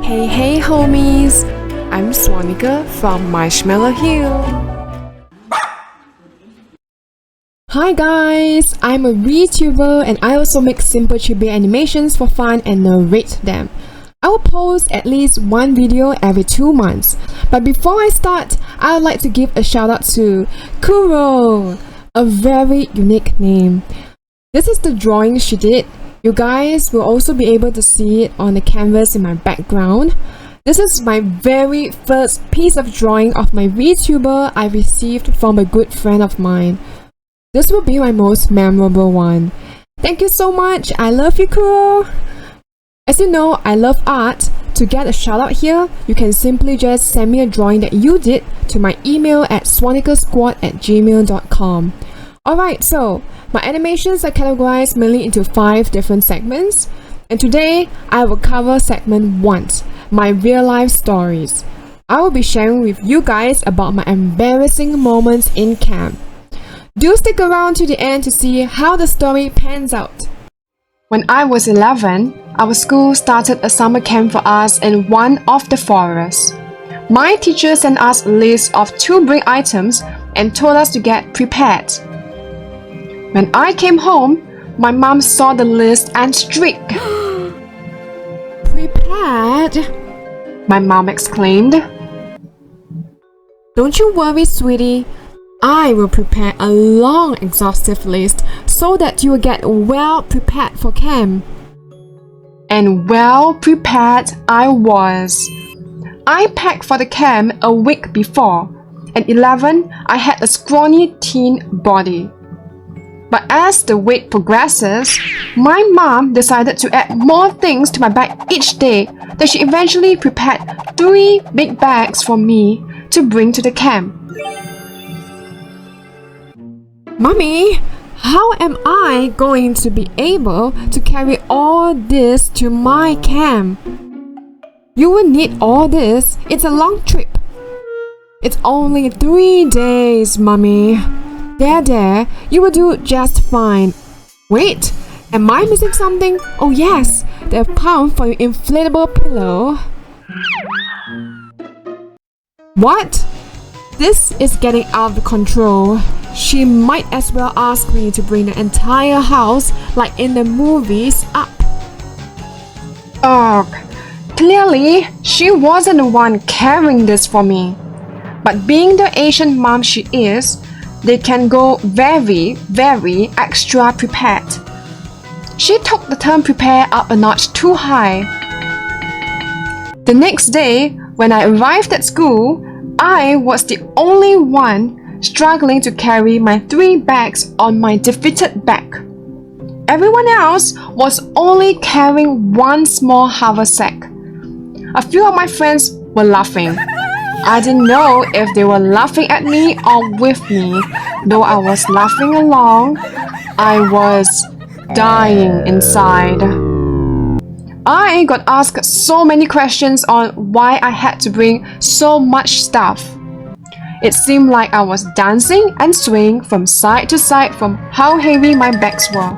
Hey homies, I'm Swannica from Marshmallow Hill. Hi guys, I'm a VTuber and I also make simple chibi animations for fun and narrate them. I will post at least one video every 2 months. But before I start, I would like to give a shout out to Kuro, a very unique name. This is the drawing she did. You guys will also be able to see it on the canvas in my background. This is my very first piece of drawing of my VTuber I received from a good friend of mine. This will be my most memorable one. Thank you so much. I love you, Kuro. As you know, I love art. To get a shout out here, you can simply just send me a drawing that you did to my email at swannicasquad@gmail.com. Alright, so my animations are categorized mainly into 5 different segments. And today, I will cover segment 1, my real life stories. I will be sharing with you guys about my embarrassing moments in camp. Do stick around to the end to see how the story pans out. When I was 11, our school started a summer camp for us in one of the forests. My teacher sent us a list of to bring items and told us to get prepared. When I came home, my mom saw the list and shrieked. Prepared? My mom exclaimed. Don't you worry, sweetie. I will prepare a long, exhaustive list so that you will get well prepared for camp. And well prepared I was. I packed for the camp a week before. At 11, I had a scrawny teen body. But as the week progresses, my mom decided to add more things to my bag each day that she eventually prepared 3 big bags for me to bring to the camp. Mommy, how am I going to be able to carry all this to my camp? You will need all this. It's a long trip. It's only 3 days, Mommy. There, you will do just fine. Wait, am I missing something? Oh yes, the pump for your inflatable pillow. What? This is getting out of control. She might as well ask me to bring the entire house, like in the movies, up. Ugh, clearly she wasn't the one carrying this for me. But being the Asian mom she is, they can go very extra prepared. She took the term prepare up a notch too high. The next day, when I arrived at school, I was the only one struggling to carry my 3 bags on my defeated back. Everyone else was only carrying 1 small haversack. A few of my friends were laughing. I didn't know if they were laughing at me or with me. Though I was laughing along, I was dying inside. I got asked so many questions on why I had to bring so much stuff. It seemed like I was dancing and swaying from side to side from how heavy my bags were.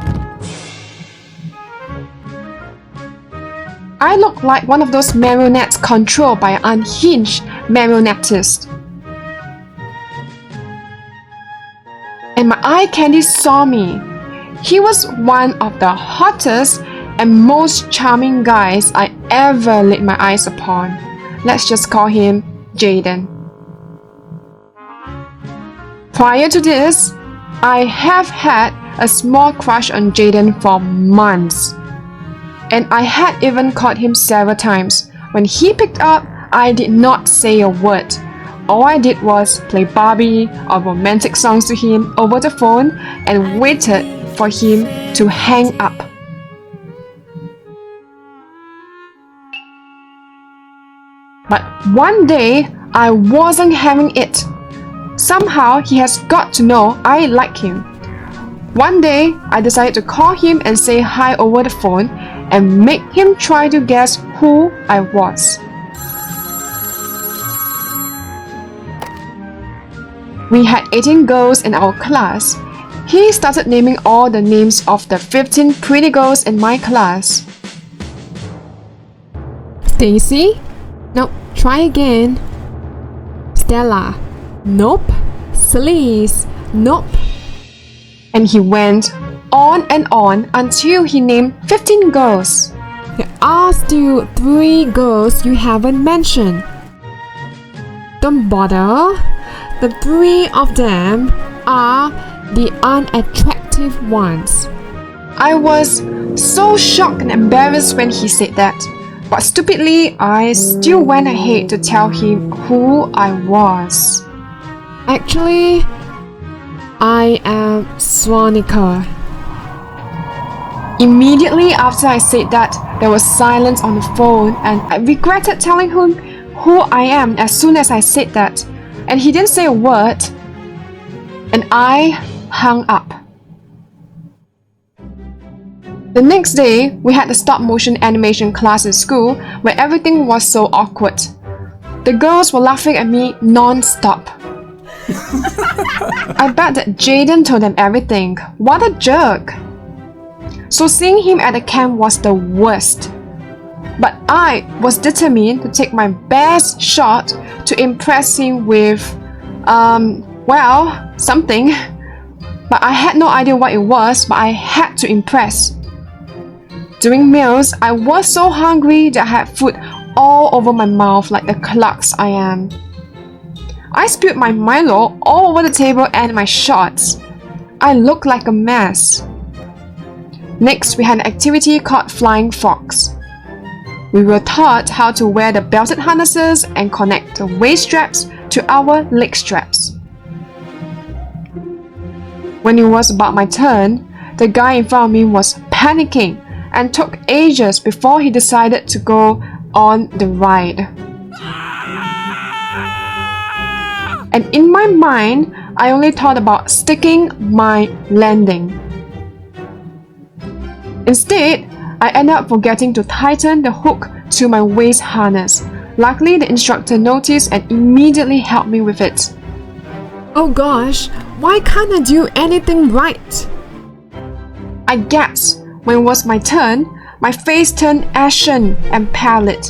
I looked like one of those marionettes controlled by an unhinged marionettist. And my eye candy saw me. He was one of the hottest and most charming guys I ever laid my eyes upon. Let's just call him Jaiden. Prior to this, I have had a small crush on Jaiden for months. And I had even caught him several times. When he picked up, I did not say a word. All I did was play Barbie or romantic songs to him over the phone and waited for him to hang up. But one day, I wasn't having it. Somehow, he has got to know I like him. One day, I decided to call him and say hi over the phone and make him try to guess who I was. We had 18 girls in our class. He started naming all the names of the 15 pretty girls in my class. Stacy? Nope, try again. Stella? Nope. Celeste? Nope. And he went on and on until he named 15 girls. There are still 3 girls you haven't mentioned. Don't bother. The 3 of them are the unattractive ones. I was so shocked and embarrassed when he said that, but stupidly, I still went ahead to tell him who I was. Actually, I am Swannica. Immediately after I said that, there was silence on the phone, and I regretted telling him who I am as soon as I said that, and he didn't say a word, and I hung up. The next day, we had the stop-motion animation class in school where everything was so awkward. The girls were laughing at me non-stop. I bet that Jaiden told them everything. What a jerk! So seeing him at the camp was the worst. But I was determined to take my best shot to impress him with, something. But I had no idea what it was, but I had to impress. During meals, I was so hungry that I had food all over my mouth like the klutz I am. I spilled my Milo all over the table and my shots. I looked like a mess. Next, we had an activity called Flying Fox. We were taught how to wear the belted harnesses and connect the waist straps to our leg straps. When it was about my turn, the guy in front of me was panicking and took ages before he decided to go on the ride. And in my mind, I only thought about sticking my landing. Instead, I ended up forgetting to tighten the hook to my waist harness. Luckily, the instructor noticed and immediately helped me with it. Oh gosh, why can't I do anything right? I gasped. When it was my turn, my face turned ashen and pallid.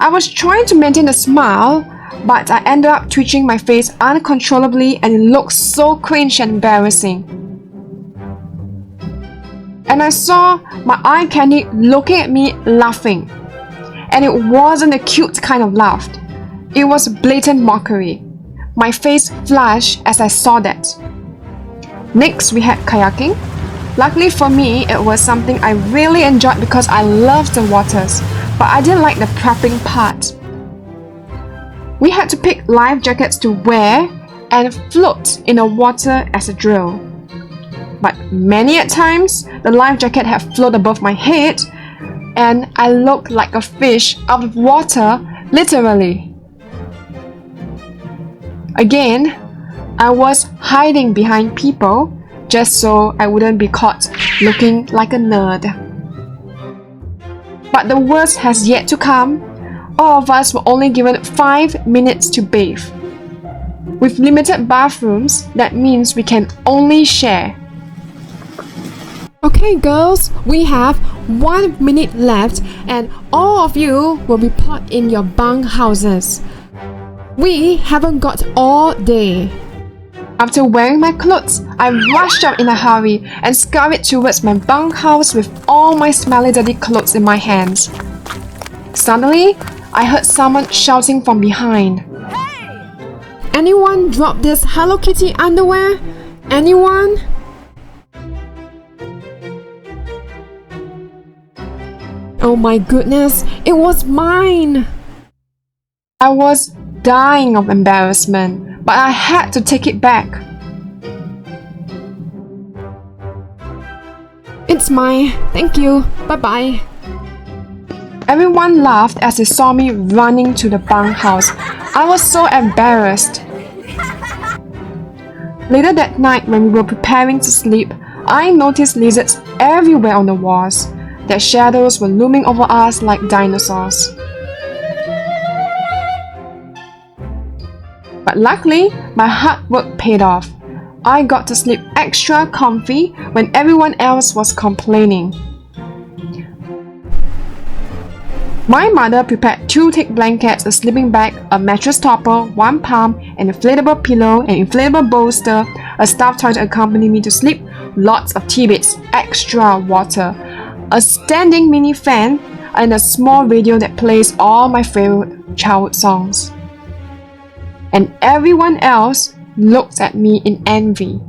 I was trying to maintain a smile, but I ended up twitching my face uncontrollably and it looked so cringe and embarrassing. And I saw my eye candy looking at me laughing. And it wasn't a cute kind of laugh. It was blatant mockery. My face flushed as I saw that. Next, we had kayaking. Luckily for me, it was something I really enjoyed because I loved the waters, but I didn't like the prepping part. We had to pick life jackets to wear and float in the water as a drill. But many a times, the life jacket had floated above my head and I looked like a fish out of water, literally. Again, I was hiding behind people just so I wouldn't be caught looking like a nerd. But the worst has yet to come. All of us were only given 5 minutes to bathe. With limited bathrooms, that means we can only share. Okay girls, we have 1 minute left and all of you will report in your bunk houses. We haven't got all day. After wearing my clothes, I rushed out in a hurry and scurried towards my bunkhouse with all my smelly dirty clothes in my hands. Suddenly, I heard someone shouting from behind. Hey! Anyone drop this Hello Kitty underwear? Anyone? Oh my goodness, it was mine! I was dying of embarrassment, but I had to take it back. It's mine, thank you, bye-bye. Everyone laughed as they saw me running to the bunkhouse. I was so embarrassed. Later that night, when we were preparing to sleep, I noticed lizards everywhere on the walls. Their shadows were looming over us like dinosaurs. But luckily, my hard work paid off. I got to sleep extra comfy when everyone else was complaining. My mother prepared 2 thick blankets, a sleeping bag, a mattress topper, 1 palm, an inflatable pillow, an inflatable bolster, a stuffed toy to accompany me to sleep, lots of tidbits, extra water, a standing mini fan, and a small radio that plays all my favorite childhood songs. And everyone else looked at me in envy.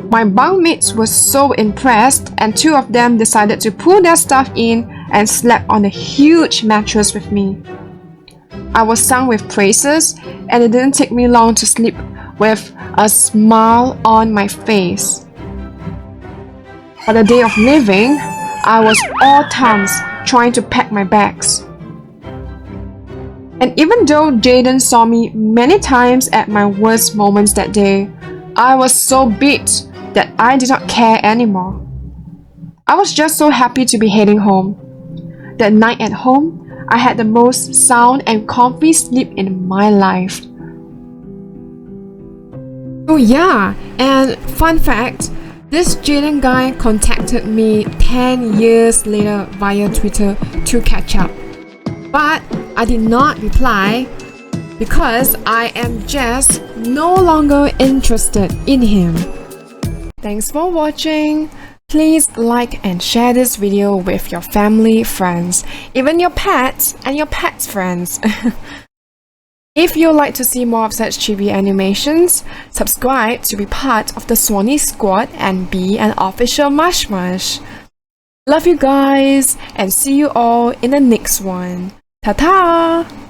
My bunkmates were so impressed, and 2 of them decided to pull their stuff in and slept on a huge mattress with me. I was sung with praises, and it didn't take me long to sleep with a smile on my face. On the day of leaving, I was all thumbs trying to pack my bags. And even though Jaiden saw me many times at my worst moments that day, I was so beat that I did not care anymore. I was just so happy to be heading home. That night at home, I had the most sound and comfy sleep in my life. Oh yeah, and fun fact, this Jaiden guy contacted me 10 years later via Twitter to catch up. But I did not reply because I am just no longer interested in him. Thanks for watching. Please like and share this video with your family, friends, even your pets and your pets' friends. If you'd like to see more of such chibi animations, subscribe to be part of the Swanny Squad and be an official Mush Mush. Love you guys and see you all in the next one. Ta-ta!